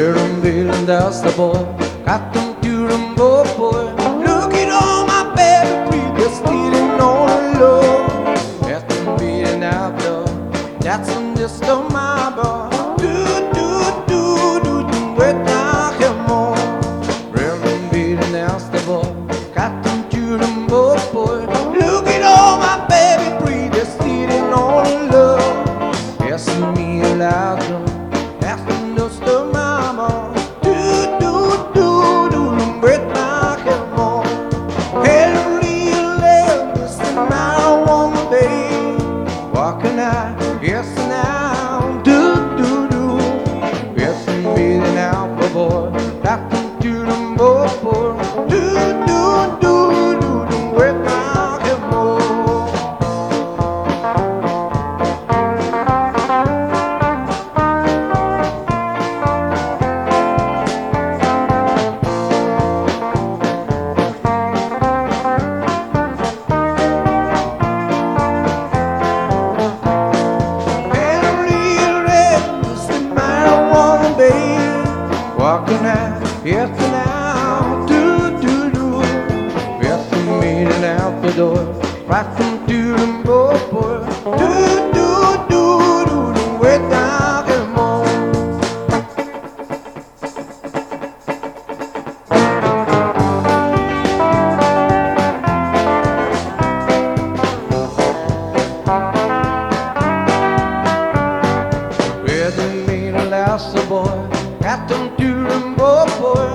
Rhythm feeling that's the boy. Got them to them boy, boy. Look at all my baby breathe, just stealing on the low. Got them beating out though. That's just on my boy. Do do do do do with now come on. Rhythm feeling that's the boy. Got them to them boy, boy. Look at all my baby breathe, just stealing on the low. Asking me aloud though. Asking just on my boy. Walking out, yes now, do do do. Yes, I'm beating out the boy, rocking to them boy, boy. Do do do do do, with my boy. Walking out, yes now, do do do. Yes, I'm meeting out the door, right from to them boy, boy. Do do do do do, without him on. With me, the last boy. Got them to them boy, boy.